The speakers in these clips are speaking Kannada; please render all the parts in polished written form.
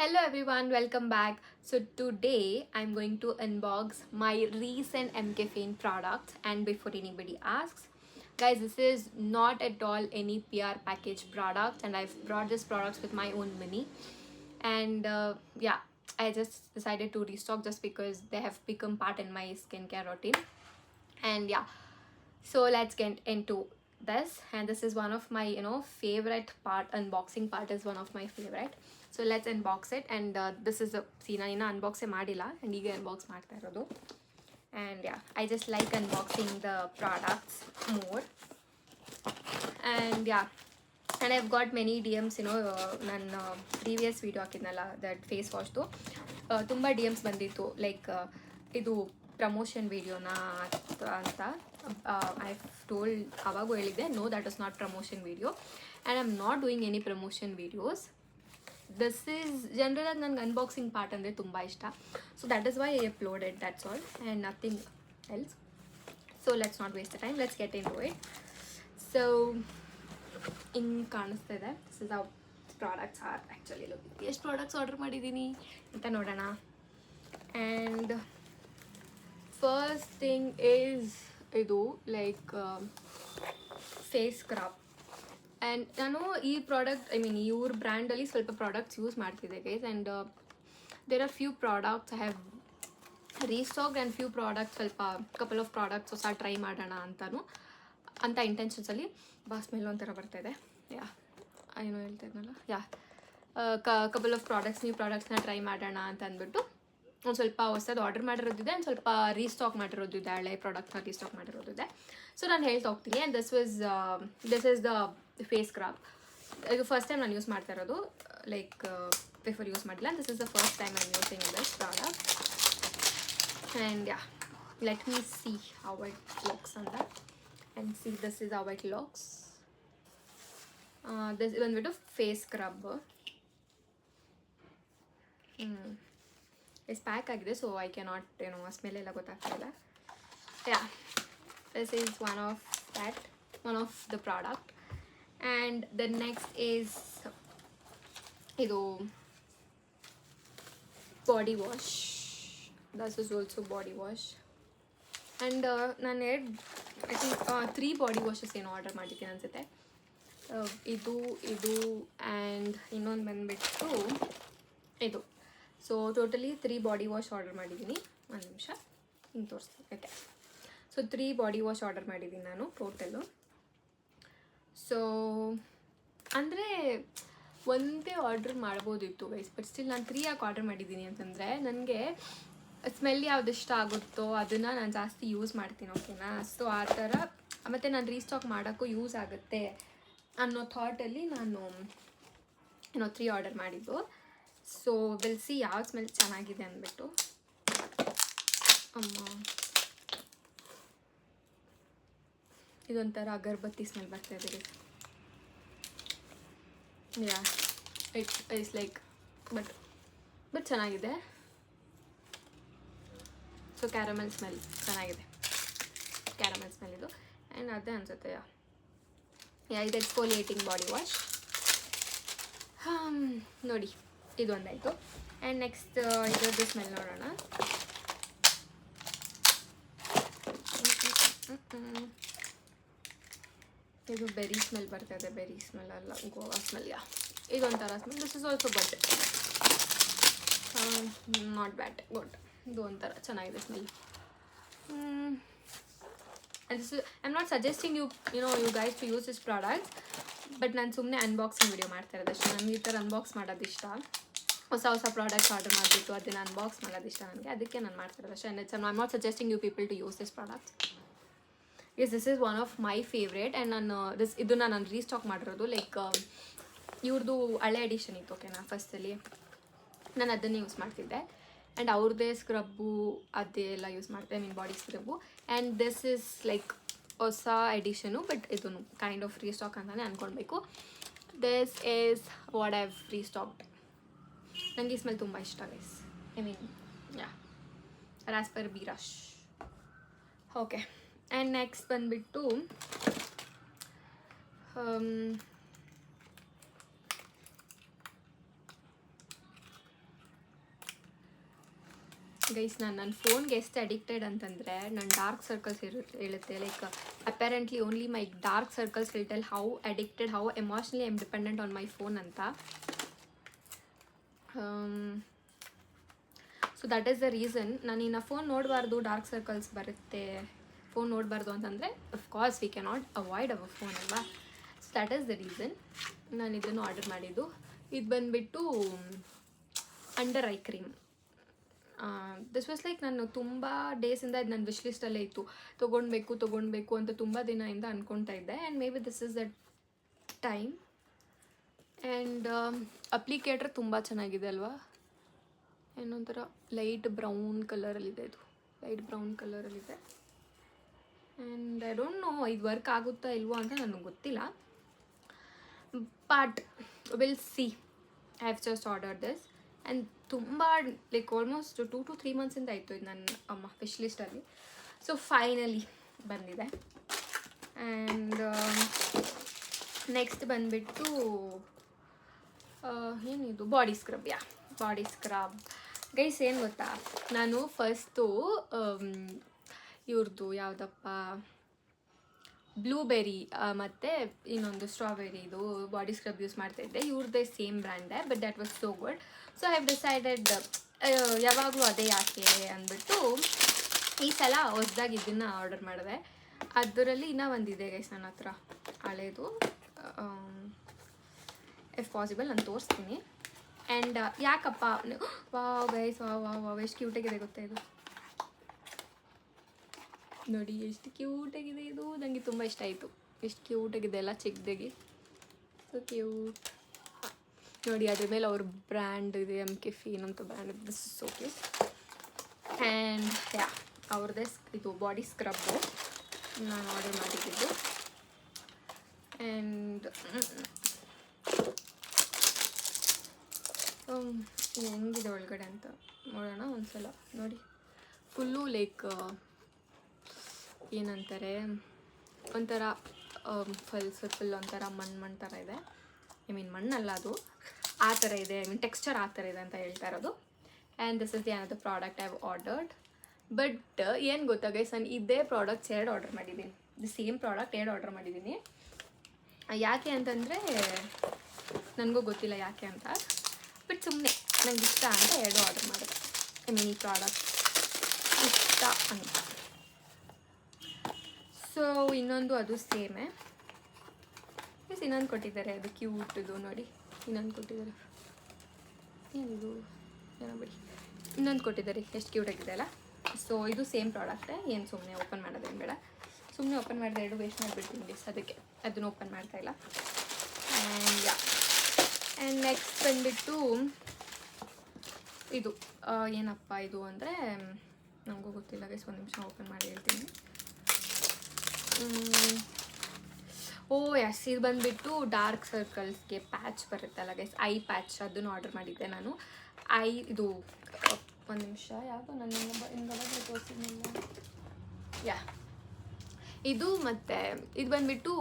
Hello everyone, welcome back. So today I'm going to unbox my recent MK products, and before anybody asks, guys, this is not at all any PR package product, and I've brought this products with my own money. And yeah, I just decided to restock just because they have become part in my skincare routine. And yeah, so let's get into this. And this is one of my favorite part. Unboxing part is one of my favorite. So let's unbox it. And this is a see ನಾನು ಇನ್ನು ಅನ್ಬಾಕ್ಸೇ ಮಾಡಿಲ್ಲ ಆ್ಯಂಡ್ ಈಗ ಅನ್ಬಾಕ್ಸ್ ಮಾಡ್ತಾ ಇರೋದು. And yeah, I just like unboxing the products more. And yeah, and I've got many DMs, ನನ್ನ ಪ್ರೀವಿಯಸ್ ವೀಡಿಯೋ ಹಾಕಿದ್ನಲ್ಲ ದಟ್ ಫೇಸ್ ವಾಶ್ದು ತುಂಬ DMs ಬಂದಿತ್ತು ಲೈಕ್ ಇದು ಪ್ರಮೋಷನ್ ವೀಡಿಯೋನಾ ಅಂತ. ಐ ಟೋಲ್ಡ್ ಅವಾಗೂ ಹೇಳಿದ್ದೆ, no that is not promotion video and I am not doing any promotion videos. This is ಜನರಲಾಗಿ ನನಗೆ ಅನ್ಬಾಕ್ಸಿಂಗ್ ಪಾರ್ಟ್ ಅಂದರೆ ತುಂಬ ಇಷ್ಟ. So that is why I uploaded, that's all and nothing else. So let's not waste the time, let's get into it. So ಹಿಂಗೆ ಕಾಣಿಸ್ತಾ ಇದೆ. This is how products are actually. ಎಷ್ಟು ಪ್ರಾಡಕ್ಟ್ಸ್ ಆರ್ಡರ್ ಮಾಡಿದ್ದೀನಿ ಅಂತ ನೋಡೋಣ. ಆ್ಯಂಡ್ ಫಸ್ಟ್ ಥಿಂಗ್ ಈಸ್ ಇದು ಲೈಕ್ ಫೇಸ್ ಸ್ಕ್ರಬ್. ಆ್ಯಂಡ್ ನಾನು ಈ ಪ್ರಾಡಕ್ಟ್ ಇವ್ರ ಬ್ರ್ಯಾಂಡಲ್ಲಿ ಸ್ವಲ್ಪ ಪ್ರಾಡಕ್ಟ್ಸ್ ಯೂಸ್ ಮಾಡ್ತಿದ್ದೆ guys. And there are few products I have restock and few products ಸ್ವಲ್ಪ ಕಪಲ್ ಆಫ್ ಪ್ರಾಡಕ್ಟ್ಸ್ ಹೊಸ ಟ್ರೈ ಮಾಡೋಣ ಅಂತ ಇಂಟೆನ್ಷನ್ಸಲ್ಲಿ. ಸ್ಮೆಲ್ ಒಂಥರ ಬರ್ತಾಯಿದೆ. ಯಾ ಏನೋ ಹೇಳ್ತಾ ಇದ್ನಲ್ಲ, yeah couple of products, new ಪ್ರಾಡಕ್ಟ್ಸ್ನ ಟ್ರೈ ಮಾಡೋಣ ಅಂತ ಅಂದ್ಬಿಟ್ಟು ಒಂದು ಸ್ವಲ್ಪ ಹೊಸದು ಆರ್ಡರ್ ಮಾಡಿರೋದಿದೆ ಆ್ಯಂಡ್ ಸ್ವಲ್ಪ ರೀಸ್ಟಾಕ್ ಮಾಡಿರೋದಿದೆ, ಹಳೆ ಪ್ರಾಡಕ್ಟ್ನ ರೀಸ್ಟಾಕ್ ಮಾಡಿರೋದಿದೆ. ಸೊ ನಾನು ಹೇಳ್ತಾ ಹೋಗ್ತೀನಿ. And this is the face scrub. ಇದು ಫಸ್ಟ್ ಟೈಮ್ ನಾನು ಯೂಸ್ ಮಾಡ್ತಾ ಇರೋದು, ಲೈಕ್ ಬಿಫೋರ್ ಯೂಸ್ ಮಾಡಿಲ್ಲ. This is the first time I am using this product. And yeah, let me see how it looks ಅಂತ. And see this is how it looks. This ಬಂದ್ಬಿಟ್ಟು ಫೇಸ್ ಸ್ಕ್ರಬ್. ಇಸ್ ಪ್ಯಾಕ್ ಆಗಿದೆ, ಸೊ ಐ ಕ್ಯಾನಾಟ್ ಸ್ಮೆಲ್ ಎಲ್ಲ ಗೊತ್ತಾಗ್ತಾ ಇಲ್ಲ. ಯಾ, this is one of the product. And the next is idu body wash. This is also body wash. And ನಾನು I think 3 body washes ಏನು ಆರ್ಡರ್ ಮಾಡಿದ್ದೀನಿ ಅನಿಸುತ್ತೆ. ಇದು ಆ್ಯಂಡ್ ಇನ್ನೊಂದು ಬಂದುಬಿಟ್ಟು ಇದು. So totally 3 body wash order ಮಾಡಿದ್ದೀನಿ. ಒಂದು ನಿಮಿಷ ಹಿಂಗೆ ತೋರಿಸ್ತೀನಿ. Okay, so 3 body wash order ಮಾಡಿದ್ದೀನಿ ನಾನು ಟೋಟಲು. ಸೊ ಅಂದರೆ ಒಂದೇ ಆರ್ಡ್ರ್ ಮಾಡ್ಬೋದಿತ್ತು ಗೈಸ್, ಬಟ್ ಸ್ಟಿಲ್ ನಾನು 3 ಯಾಕೆ ಆರ್ಡರ್ ಮಾಡಿದ್ದೀನಿ ಅಂತಂದರೆ, ನನಗೆ ಸ್ಮೆಲ್ ಯಾವ್ದು ಇಷ್ಟ ಆಗುತ್ತೋ ಅದನ್ನು ನಾನು ಜಾಸ್ತಿ ಯೂಸ್ ಮಾಡ್ತೀನಿ, ಓಕೆನಾ. ಸೊ ಆ ಥರ, ಮತ್ತು ನಾನು ರೀಸ್ಟಾಕ್ ಮಾಡೋಕ್ಕೂ ಯೂಸ್ ಆಗುತ್ತೆ ಅನ್ನೋ ಥಾಟಲ್ಲಿ ನಾನು 3 ಆರ್ಡರ್ ಮಾಡಿದ್ದು. ಸೊ ವಿಲ್ ಸಿ ಯಾವ ಸ್ಮೆಲ್ ಚೆನ್ನಾಗಿದೆ ಅಂದ್ಬಿಟ್ಟು. ಇದೊಂಥರ ಅಗರಬತ್ತಿ ಸ್ಮೆಲ್ ಬರ್ತಾ ಇದೆ. ಯಾ, ಇಟ್ ಈಸ್ ಲೈಕ್ ಬಟ್ ಚೆನ್ನಾಗಿದೆ. ಸೊ ಕ್ಯಾರಮೆಲ್ ಸ್ಮೆಲ್ ಚೆನ್ನಾಗಿದೆ, ಕ್ಯಾರಮೆಲ್ ಸ್ಮೆಲ್ ಇದು. ಆ್ಯಂಡ್ ಅದೇ ಅನಿಸುತ್ತೆ. ಯಾ, ಇದು ಎಕ್ಸ್ಫೋಲಿಯೇಟಿಂಗ್ ಬಾಡಿ ವಾಶ್. ನೋಡಿ, ಇದೊಂದಾಯಿತು. ಆ್ಯಂಡ್ ನೆಕ್ಸ್ಟ್ ಇದರದ್ದು ಸ್ಮೆಲ್ ನೋಡೋಣ. ಇದು ಬೆರಿ ಸ್ಮೆಲ್ ಬರ್ತಾ ಇದೆ. ಬೆರಿ ಸ್ಮೆಲ್ ಅಲ್ಲ, ಗೋವಾ ಸ್ಮೆಲ್. ಯಾ, ಇದೊಂಥರ smell. This is also good, not bad, good. ಇದು ಒಂಥರ ಚೆನ್ನಾಗಿದೆ smell. And this I am not suggesting you guys to use this products, but ನಾನು ಸುಮ್ಮನೆ ಅನ್ಬಾಕ್ಸಿಂಗ್ ವಿಡಿಯೋ ಮಾಡ್ತಾ ಇರೋದು ಅಷ್ಟೇ. ನನಗೆ ಈ ಥರ ಅನ್ಬಾಕ್ಸ್ ಮಾಡೋದು ಇಷ್ಟ. ಹೊಸ ಪ್ರಾಡಕ್ಟ್ಸ್ ಆರ್ಡರ್ ಮಾಡಿಬಿಟ್ಟು ಅದನ್ನು ಅನ್ಬಾಕ್ಸ್ ಮಾಡೋದು ಇಷ್ಟ ನನಗೆ, ಅದಕ್ಕೆ ನಾನು ಮಾಡ್ತಿರೋದು ಅಷ್ಟೇ. And I am not suggesting you people to use this products. Yes, this is one of my favourite. And ಇದನ್ನು ನಾನು ರೀಸ್ಟಾಕ್ ಮಾಡಿರೋದು, ಲೈಕ್ ಇವ್ರದ್ದು ಹಳೆ ಎಡಿಷನ್ ಇತ್ತು, ಓಕೆನಾ. ಫಸ್ಟಲ್ಲಿ ನಾನು ಅದನ್ನೇ ಯೂಸ್ ಮಾಡ್ತಿದ್ದೆ. ಆ್ಯಂಡ್ ಅವ್ರದ್ದೇ ಸ್ಕ್ರಬ್ಬು ಅದೆಲ್ಲ ಯೂಸ್ ಮಾಡ್ತೆ, body scrub. And this is like ಹೊಸ ಎಡಿಷನು, ಬಟ್ ಇದನ್ನು ಕೈಂಡ್ ಆಫ್ ರೀಸ್ಟಾಕ್ ಅಂತಲೇ ಅಂದ್ಕೊಳ್ಬೇಕು. This is what I have restocked. ನನಗೆ ಈ ಸ್ಮೆಲ್ ತುಂಬ ಇಷ್ಟ ಗೈಸ್. ಯಾ, ರಾಸ್ಪರ್ ಬೀರಾಶ್. ಓಕೆ, ಆ್ಯಂಡ್ ನೆಕ್ಸ್ಟ್ ಬಂದುಬಿಟ್ಟು ಗೈಸ್ ನನ್ನ ಫೋನ್ಗೆ ಎಷ್ಟು ಅಡಿಕ್ಟೆಡ್ ಅಂತಂದರೆ ನನ್ನ ಡಾರ್ಕ್ ಸರ್ಕಲ್ಸ್ ಹೇಳುತ್ತೆ. Like apparently only my dark circles will tell how addicted, how emotionally I am dependent on my phone ಅಂತ. So that is the reason ನಾನು ಇನ್ನು ಫೋನ್ ನೋಡಬಾರ್ದು, ಡಾರ್ಕ್ ಸರ್ಕಲ್ಸ್ ಬರುತ್ತೆ, ಫೋನ್ ನೋಡಬಾರ್ದು ಅಂತಂದರೆ of course we cannot avoid our phone ಅಲ್ವಾ. So that is the reason ನಾನು ಇದನ್ನು ಆರ್ಡರ್ ಮಾಡಿದ್ದು. ಇದು ಬಂದುಬಿಟ್ಟು under eye cream. This was like ನಾನು ತುಂಬ ಡೇಸಿಂದ ಇದು ನನ್ನ ವಿಶ್ ಲಿಸ್ಟಲ್ಲೇ ಇತ್ತು, ತೊಗೊಳ್ಬೇಕು ಅಂತ ತುಂಬ ದಿನದಿಂದ ಅಂದ್ಕೊಳ್ತಾ ಇದ್ದೆ. And maybe this is the time. And applicator ತುಂಬ ಚೆನ್ನಾಗಿದೆ ಅಲ್ವಾ, ಏನೊಂಥರ ಲೈಟ್ ಬ್ರೌನ್ ಕಲರಲ್ಲಿದೆ, ಇದು ಲೈಟ್ ಬ್ರೌನ್ ಕಲರಲ್ಲಿದೆ. ಆ್ಯಂಡ್ ಐ ಡೋಂಟ್ ನೋ ಇದು ವರ್ಕ್ ಆಗುತ್ತಾ ಇಲ್ವೋ ಅಂತ ನನಗೆ ಗೊತ್ತಿಲ್ಲ, but will see. I have just order this and ತುಂಬ ಲೈಕ್ ಆಲ್ಮೋಸ್ಟ್ 2 to 3 ಮಂತ್ಸಿಂದ ಆಯಿತು ಇದು ನನ್ನ ವಿಶ್ ಲಿಸ್ಟಲ್ಲಿ. ಸೊ ಫೈನಲಿ ಬಂದಿದೆ. ಆ್ಯಂಡ್ ನೆಕ್ಸ್ಟ್ ಬಂದುಬಿಟ್ಟು ಏನಿದು body scrub. Body scrub guys ಏನು ಗೊತ್ತಾ, ನಾನು ಫಸ್ಟು ಇವ್ರದ್ದು ಯಾವುದಪ್ಪ ಬ್ಲೂಬೆರಿ ಮತ್ತು ಇನ್ನೊಂದು ಸ್ಟ್ರಾಬೆರಿದು ಬಾಡಿ ಸ್ಕ್ರಬ್ ಯೂಸ್ ಮಾಡ್ತಾಯಿದ್ದೆ. ಇವ್ರದ್ದೇ ಸೇಮ್ ಬ್ರ್ಯಾಂಡೇ, but that was so good. So I have decided ಯಾವಾಗಲೂ ಅದೇ ಯಾಕೆ ಅಂದ್ಬಿಟ್ಟು ಈ ಸಲ ಹೊಸ್ದಾಗಿ ಇದನ್ನು ಆರ್ಡರ್ ಮಾಡಿದೆ. ಅದರಲ್ಲಿ ಇನ್ನೂ ಒಂದಿದೆ ಗೈಸ್ ನನ್ನ ಹತ್ರ ಹಳೇದು. ಇಫ್ ಪಾಸಿಬಲ್ ನಾನು ತೋರಿಸ್ತೀನಿ. ಆ್ಯಂಡ್ ಯಾಕಪ್ಪ ವಾವ್ ಗೈಸ್, ವಾವ್ ಎಷ್ಟು ಕ್ಯೂಟಾಗಿದೆ ಗೊತ್ತಾ ಇದು. ನೋಡಿ ಎಷ್ಟು ಕ್ಯೂಟಾಗಿದೆ ಇದು, ನನಗೆ ತುಂಬ ಇಷ್ಟ ಆಯಿತು. ಎಷ್ಟು ಕ್ಯೂಟಾಗಿದೆ ಎಲ್ಲ ಚಿಕ್ಕದಾಗಿ, ಸೊ ಕ್ಯೂಟ್. ನೋಡಿ ಅದ್ರ ಮೇಲೆ ಅವ್ರ ಬ್ರ್ಯಾಂಡ್ ಇದೆ, MK Fane ಅಂತ ಬ್ರ್ಯಾಂಡ್ ಇದೆ. This is so cute. And ಅವ್ರದ್ದೇ ಇದು ಬಾಡಿ ಸ್ಕ್ರಬ್ಬು ನಾನು ಆರ್ಡರ್ ಮಾಡಿದ್ದು. ಆ್ಯಂಡ್ ಹೆಂಗಿದೆ ಒಳಗಡೆ ಅಂತ ನೋಡೋಣ ಒಂದ್ಸಲ. ನೋಡಿ ಫುಲ್ಲು ಲೈಕ್ ಏನಂತಾರೆ, ಒಂಥರ ಫುಲ್ ಒಂಥರ ಮಣ್ಣು ಥರ ಇದೆ. ಐ ಮೀನ್ ಮಣ್ಣಲ್ಲ, ಅದು ಆ ಥರ ಇದೆ. ಐ ಮೀನ್ ಟೆಕ್ಸ್ಚರ್ ಆ ಥರ ಇದೆ ಅಂತ ಹೇಳ್ತಾ ಇರೋದು. And this is the another product I have ordered. But ಏನು ಗೊತ್ತಾ ಗೈಸ್, ನಾನು ಇದೇ ಪ್ರಾಡಕ್ಟ್ಸ್ 2 ಆರ್ಡರ್ ಮಾಡಿದ್ದೀನಿ. ದಿ ಸೇಮ್ ಪ್ರಾಡಕ್ಟ್ 2 ಆರ್ಡರ್ ಮಾಡಿದ್ದೀನಿ. ಯಾಕೆ ಅಂತಂದರೆ ನನಗೂ ಗೊತ್ತಿಲ್ಲ ಯಾಕೆ ಅಂತ, ಬಟ್ ಸುಮ್ಮನೆ ನಂಗೆ ಇಷ್ಟ ಅಂತ 2 ಆರ್ಡರ್ ಮಾಡಿದೆ. ಐ ಮೀನ್ ಈ ಪ್ರಾಡಕ್ಟ್ ಇಷ್ಟ ಅಂತ. ಸೊ ಇನ್ನೊಂದು ಅದು ಸೇಮೇ. ಎಸ್ ಇನ್ನೊಂದು ಕೊಟ್ಟಿದ್ದಾರೆ, ಅದು ಕ್ಯೂಟಿದು ನೋಡಿ. ಇನ್ನೊಂದು ಕೊಟ್ಟಿದ್ದಾರೆ, ಏನಿದು ಏನೋ ಬಿಡಿ, ಇನ್ನೊಂದು ಕೊಟ್ಟಿದ್ದಾರೆ, ಎಷ್ಟು ಕ್ಯೂಟಾಗಿದೆ ಅಲ್ಲ. ಸೊ ಇದು ಸೇಮ್ ಪ್ರಾಡಕ್ಟೇ. ಏನು ಸುಮ್ಮನೆ ಓಪನ್ ಮಾಡೋದೇನು ಬೇಡ, ಸುಮ್ಮನೆ ಓಪನ್ ಮಾಡಿದೆ 2 ವೇಸ್ಟ್ ಮಾಡಿಬಿಡ್ತೀನಿ ಡಿಸ್, ಅದಕ್ಕೆ ಅದನ್ನು ಓಪನ್ ಮಾಡ್ತಾಯಿಲ್ಲ. ಆ್ಯಂಡ್ ನೆಕ್ಸ್ಟ್ ಬಂದುಬಿಟ್ಟು ಇದು ಏನಪ್ಪ ಇದು ಅಂದರೆ ನನಗೂ ಗೊತ್ತಿಲ್ಲ ಗೈಸ್, ಒಂದು ನಿಮಿಷ ಓಪನ್ ಮಾಡಿ ಹೇಳ್ತೀನಿ. ಎಸ್, ಇದು ಬಂದುಬಿಟ್ಟು ಡಾರ್ಕ್ ಸರ್ಕಲ್ಸ್ಗೆ ಪ್ಯಾಚ್ ಬರುತ್ತಲ್ಲ ಗೈಸ್, ಐ ಪ್ಯಾಚ್, ಅದನ್ನು ಆರ್ಡರ್ ಮಾಡಿದ್ದೆ ನಾನು. ಇದು ಒಂದು ನಿಮಿಷ, ಯಾವುದು ನನ್ನ ತೋರಿಸಿದ್ನಿಲ್ಲ. ಇದು ಮತ್ತು ಇದು ಬಂದುಬಿಟ್ಟು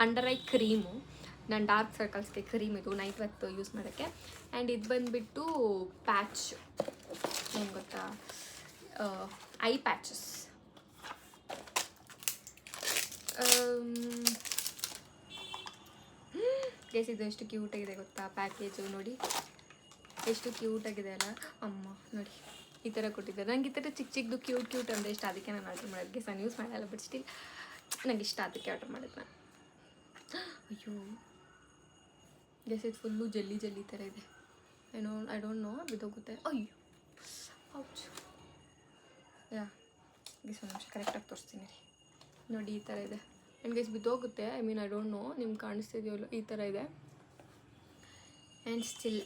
ಅಂಡರ್ ಐ ಕ್ರೀಮು. ನನ್ನ ಡಾರ್ಕ್ ಸರ್ಕಲ್ಸ್ಗೆ ಕ್ರೀಮ್ ಇದು ನೈಟ್ ಹೊತ್ತು ಯೂಸ್ ಮಾಡೋಕ್ಕೆ. ಆ್ಯಂಡ್ ಇದು ಬಂದುಬಿಟ್ಟು ಪ್ಯಾಚ್, ಏನು ಗೊತ್ತಾ, ಐ ಪ್ಯಾಚಸ್. ಗೈಸ್ ಇದು ಎಷ್ಟು ಕ್ಯೂಟಾಗಿದೆ ಗೊತ್ತಾ, ಪ್ಯಾಕೇಜು ನೋಡಿ ಎಷ್ಟು ಕ್ಯೂಟಾಗಿದೆ ಅಲ್ಲ. ಅಮ್ಮ ನೋಡಿ ಈ ಥರ ಕೊಟ್ಟಿದ್ದಾರೆ. ನಂಗೆ ಈ ಥರ ಚಿಕ್ಕದು ಕ್ಯೂಟ್ ಅಂದರೆ ಇಷ್ಟ, ಅದಕ್ಕೆ ನಾನು ಆರ್ಡರ್ ಮಾಡೋದು. ಗೈಸ್ ನಾನು ಯೂಸ್ ಮಾಡಲ್ಲ, ಬಟ್ ಸ್ಟಿಲ್ ನನಗೆ ಇಷ್ಟ, ಅದಕ್ಕೆ ಆರ್ಡರ್ ಮಾಡಿದ್ದು ನಾನು. ಅಯ್ಯೋ ಗೈಸ್ ಇದು ಫುಲ್ಲು ಜಲ್ಲಿ ಥರ ಇದೆ. ಐ ಡೋಂಟ್ ನೋ, ಬಿದ್ದೋಗುತ್ತೆ. ಅಯ್ಯೋ ಹೌಚ್. ಗೈಸ್ ಒಂದು ನಿಮಿಷ ಕರೆಕ್ಟಾಗಿ ತೋರಿಸ್ತೀನಿ ರೀ. ನೋಡಿ ಈ ಥರ ಇದೆ. ಆ್ಯಂಡ್ ಗೈಸ್ ಬಿದ್ದೋಗುತ್ತೆ. I mean I don't know ನಿಮ್ಗೆ ಕಾಣಿಸ್ತಿದೆಯಲ್ಲ, ಈ ಥರ ಇದೆ. ಆ್ಯಂಡ್ ಸ್ಟಿಲ್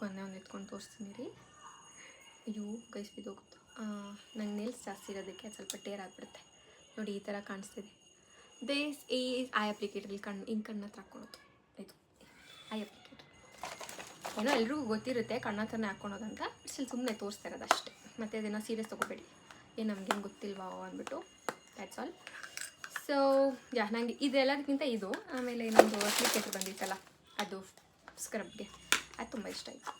ಒಂದು ಎತ್ಕೊಂಡು ತೋರಿಸ್ತೀನಿ ರೀ. ಅಯ್ಯೋ ಗೈಸ್ ಬಿದ್ದೋಗುತ್ತೆ. ನಂಗೆ ನೇಲ್ಸ್ ಜಾಸ್ತಿ ಇರೋದಕ್ಕೆ ಸ್ವಲ್ಪ ಟೇರ್ ಆಗಿಬಿಡುತ್ತೆ. ನೋಡಿ ಈ ಥರ ಕಾಣಿಸ್ತಿದೆ. This is I applicator. ಹಿಂಗೆ ಕಣ್ಣು ಹತ್ರ ಹಾಕ್ಕೊಳೋದು ಇದು ಐ ಅಪ್ಲಿಕೇಟರ್. ಏನೋ ಎಲ್ರಿಗೂ ಗೊತ್ತಿರುತ್ತೆ ಕಣ್ಣ ಹತ್ರನೇ ಹಾಕ್ಕೊಳೋದಂತ, ಸ್ಟಿಲ್ ಸುಮ್ಮನೆ ತೋರಿಸ್ತಾ ಇರೋದು ಅಷ್ಟೇ. ಮತ್ತು ಅದನ್ನು ಸೀರಿಯಸ್ ತೊಗೋಬೇಡಿ, ಏನು ನಮಗೇನು ಗೊತ್ತಿಲ್ವಾ ಅಂದ್ಬಿಟ್ಟು. That's all. ಸೊ ನನಗೆ ಇದೆಲ್ಲದಕ್ಕಿಂತ ಇದು, ಆಮೇಲೆ ಇನ್ನೊಂದು ಅಪ್ಲಿಕೇಟರ್ ಬಂದಿತ್ತಲ್ಲ ಅದು ಸ್ಕ್ರಬ್ಗೆ, ಅದು ತುಂಬ ಇಷ್ಟ ಆಯಿತು.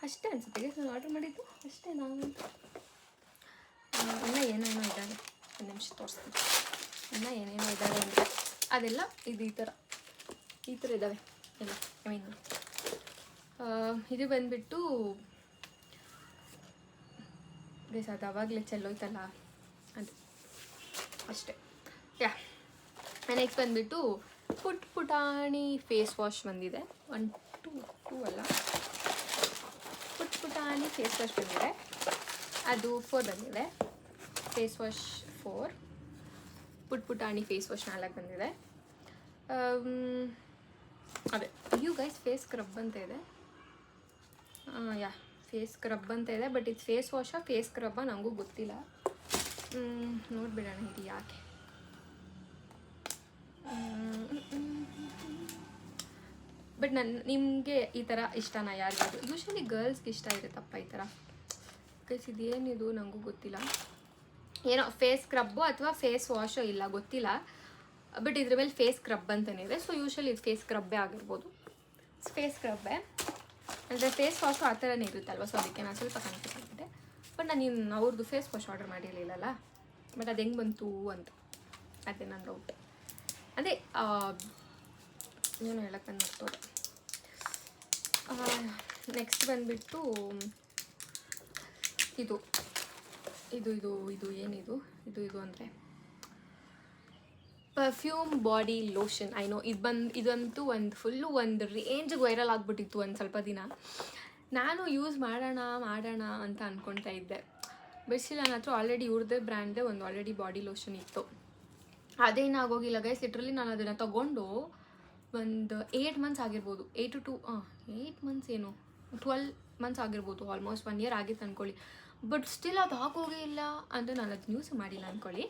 ಅಷ್ಟೇ ಅನಿಸುತ್ತೆ ನಾನು ಆರ್ಡರ್ ಮಾಡಿದ್ದು, ಅಷ್ಟೇ. ನಾನು ಮುಚ್ಚಿ ತೋರಿಸ್ತೀನಿ. ಇನ್ನು ಏನೇನೋ ಇದ್ದಾವೆ ಅಂದರೆ ಅದೆಲ್ಲ ಇದು ಈ ಥರ ಇದ್ದಾವೆ ಎಲ್ಲ. ಐ ಮೀನ್ ಇದು ಬಂದುಬಿಟ್ಟು ಗೈಸ್ ಅದು ಅವಾಗಲೇ ಚೆಲ್ಲೋಯ್ತಲ್ಲ ಅದು ಅಷ್ಟೇ. ಯಾ ನೆಕ್ಸ್ಟ್ ಬಂದುಬಿಟ್ಟು ಪುಟಾಣಿ ಫೇಸ್ ವಾಶ್ ಬಂದಿದೆ. 1 2 ಅಲ್ಲ, ಪುಟಾಣಿ ಫೇಸ್ ವಾಶ್ ಬಂದಿದೆ. ಅದು 4 ಬಂದಿದೆ. ಫೇಸ್ ವಾಶ್ 4, ಪುಟಾಣಿ ಫೇಸ್ ವಾಶ್ 4 ಬಂದಿದೆ. ಅದೇ ಅಯ್ಯೋ ಗೈಸ್ ಫೇಸ್ ಸ್ಕ್ರಬ್ ಅಂತ ಇದೆ. ಯಾ ಫೇಸ್ ಸ್ಕ್ರಬ್ ಅಂತ ಇದೆ, ಬಟ್ ಇದು ಫೇಸ್ ವಾಶಾ ಫೇಸ್ ಸ್ಕ್ರಬ್ಬ ನನಗೂ ಗೊತ್ತಿಲ್ಲ. ನೋಡಿಬಿಡೋಣ ಇದು ಯಾಕೆ. ಬಟ್ ನಿಮಗೆ ಈ ಥರ ಇಷ್ಟನಾ ಯಾರಿಗಾದ್ರು? ಯೂಶ್ವಲಿ ಗರ್ಲ್ಸ್ಗೆ ಇಷ್ಟ ಇರುತ್ತಪ್ಪ ಈ ಥರ. ಗೈಸ್ ಇದೇನಿದು ನನಗೂ ಗೊತ್ತಿಲ್ಲ. ಏನೋ ಫೇಸ್ ಸ್ಕ್ರಬ್ಬು ಅಥವಾ ಫೇಸ್ ವಾಶೋ ಇಲ್ಲ ಗೊತ್ತಿಲ್ಲ, ಬಟ್ ಇದ್ರ ಮೇಲೆ ಫೇಸ್ ಸ್ಕ್ರಬ್ ಅಂತಲೇ ಇದೆ. ಸೊ ಯೂಶ್ವಲಿ ಇದು ಫೇಸ್ ಸ್ಕ್ರಬ್ಬೇ ಆಗಿರ್ಬೋದು. ಫೇಸ್ ಸ್ಕ್ರಬ್ಬೇ ಅಂದರೆ ಫೇಸ್ ವಾಶು ಆ ಥರನೇ ಇರುತ್ತಲ್ವ, ಸೊ ಅದಕ್ಕೆ ನಾನು ಸ್ವಲ್ಪ ಕನ್ಫ್ಯೂಸ್ ಆಗಿದ್ದೆ. ಬಟ್ ನಾನು ಅವ್ರದ್ದು ಫೇಸ್ ವಾಶ್ ಆರ್ಡರ್ ಮಾಡಿರಲಿಲ್ಲಲ್ಲ, ಬಟ್ ಅದು ಹೆಂಗೆ ಬಂತು ಅಂತ ಅದೇ ನನ್ನ ಡೌಟ್. ಅದೇ ಏನು ಹೇಳಕ್ಕೆ ಬಂದು ಮರ್ತೋದೆ. ನೆಕ್ಸ್ಟ್ ಬಂದುಬಿಟ್ಟು ಇದು ಇದು ಇದು ಇದು ಏನಿದು ಇದು ಅಂದರೆ perfume body lotion. I know ಇದಂತೂ ಫುಲ್ಲು ಒಂದು ರೇಂಜಿಗೆ ವೈರಲ್ ಆಗಿಬಿಟ್ಟಿತ್ತು ಒಂದು ಸ್ವಲ್ಪ ದಿನ. ನಾನು ಯೂಸ್ ಮಾಡೋಣ ಅಂತ ಅಂದ್ಕೊಳ್ತಾ ಇದ್ದೆ. ಬಟ್ ಸ್ಟಿಲ್ ನನ್ನ ಹತ್ರ ಆಲ್ರೆಡಿ ಇವ್ರದ್ದೇ ಬ್ರ್ಯಾಂಡ್ದೇ ಒಂದು ಆಲ್ರೆಡಿ ಬಾಡಿ ಲೋಷನ್ ಇತ್ತು. ಅದೇನಾಗೋಗಿಲ್ಲ ಗೈಸ್. ಲಿಟ್ರಲಿ ನಾನು ಅದನ್ನು ತೊಗೊಂಡು ಒಂದು 8 ಮಂತ್ಸ್ ಆಗಿರ್ಬೋದು. 8 ಮಂತ್ಸ್ ಏನು 12 ಮಂತ್ಸ್ ಆಗಿರ್ಬೋದು. ಆಲ್ಮೋಸ್ಟ್ 1 ಇಯರ್ ಆಗಿತ್ತು ಅಂದ್ಕೊಳ್ಳಿ. ಬಟ್ ಸ್ಟಿಲ್ ಅದು ಆಗೋಗೇ ಇಲ್ಲ ಅಂದರೆ ನಾನು ಅದು ಯೂಸ್ ಮಾಡಿಲ್ಲ ಅಂದ್ಕೊಳ್ಳಿ.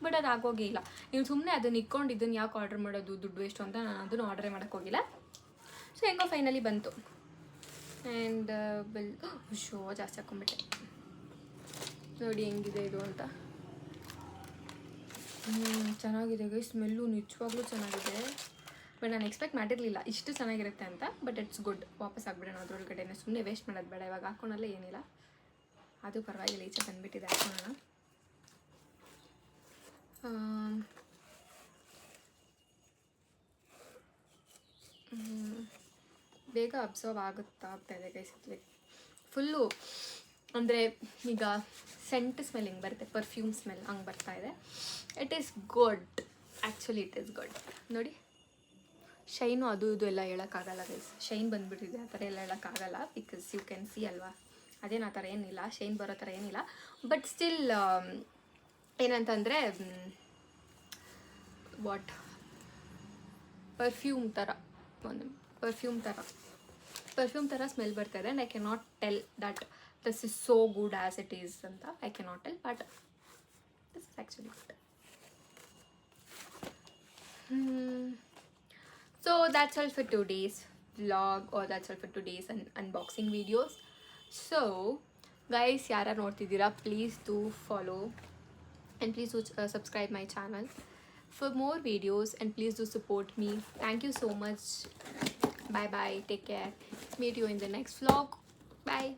ಬಟ್ ಅದು ಆಗೋಗೇ ಇಲ್ಲ. ನೀವು ಸುಮ್ಮನೆ ಅದನ್ನು ಇಟ್ಕೊಂಡು ಇದನ್ನು ಯಾಕೆ ಆರ್ಡರ್ ಮಾಡೋದು, ದುಡ್ಡು ವೇಸ್ಟು ಅಂತ ನಾನು ಅದನ್ನು ಆರ್ಡರೇ ಮಾಡೋಕ್ಕೋಗಿಲ್ಲ. ಸೊ ಹೆಂಗೋ ಫೈನಲಿ ಬಂತು. ಆ್ಯಂಡ್ ಶೋ ಜಾಸ್ತಿ ಹಾಕ್ಕೊಂಬಿಟ್ಟೆ. ನೋಡಿ ಹೆಂಗಿದೆ ಇದು ಅಂತ. ಚೆನ್ನಾಗಿದೆ ಗೈ, ಸ್ಮೆಲ್ಲು ನಿಜವಾಗ್ಲೂ ಚೆನ್ನಾಗಿದೆ. ಬಟ್ ನಾನು ಎಕ್ಸ್ಪೆಕ್ಟ್ ಮಾಡಿರಲಿಲ್ಲ ಇಷ್ಟು ಚೆನ್ನಾಗಿರುತ್ತೆ ಅಂತ. But it's good. ವಾಪಸ್ ಆಗಿಬಿಡೋಣ ಅದ್ರೊಳಗಡೆನೆ, ಸುಮ್ಮನೆ ವೇಸ್ಟ್ ಮಾಡೋದು ಬೇಡ. ಇವಾಗ ಹಾಕ್ಕೊಳಲ್ಲ ಏನಿಲ್ಲ, ಅದು ಪರವಾಗಿಲ್ಲ. ಈಚೆ ಬಂದುಬಿಟ್ಟಿದೆ, ಹಾಕೋಣ. ಬೇಗ ಅಬ್ಸರ್ವ್ ಆಗ್ತಾಯಿದೆ ಗೈಸ್. ಫುಲ್ಲು ಅಂದರೆ ಈಗ ಸೆಂಟ್ ಸ್ಮೆಲ್ ಹಿಂಗೆ ಬರುತ್ತೆ, ಪರ್ಫ್ಯೂಮ್ ಸ್ಮೆಲ್ ಹಂಗೆ ಬರ್ತಾಯಿದೆ. It is good, actually it is good. ನೋಡಿ ಶೈನು ಅದು ಇದು ಎಲ್ಲ ಹೇಳೋಕ್ಕಾಗಲ್ಲ ಗೈಸ್. ಶೈನ್ ಬಂದುಬಿಟ್ಟಿದೆ, ಆ ಥರ ಎಲ್ಲ ಹೇಳೋಕ್ಕಾಗಲ್ಲ. ಬಿಕಾಸ್ ಯು ಕ್ಯಾನ್ ಸಿ ಅಲ್ವಾ, ಅದೇನು ಆ ಥರ ಏನಿಲ್ಲ, ಶೈನ್ ಬರೋ ಥರ ಏನಿಲ್ಲ. ಬಟ್ ಸ್ಟಿಲ್ ಏನಂತಂದರೆ ವಾಟ್ ಪರ್ಫ್ಯೂಮ್ ಥರ ಸ್ಮೆಲ್ ಬರ್ತಾಯಿದೆ. And I cannot tell that this is so good as it is ಅಂತ. I cannot tell, but this is actually good. So that's all for today's vlog, or that's all for today's unboxing videos. So guys, ಯಾರು ನೋಡ್ತಿದ್ದೀರಾ, please do follow and please do subscribe my channel for more videos, and please do support me. Thank you so much. Bye bye, take care, meet you in the next vlog. Bye.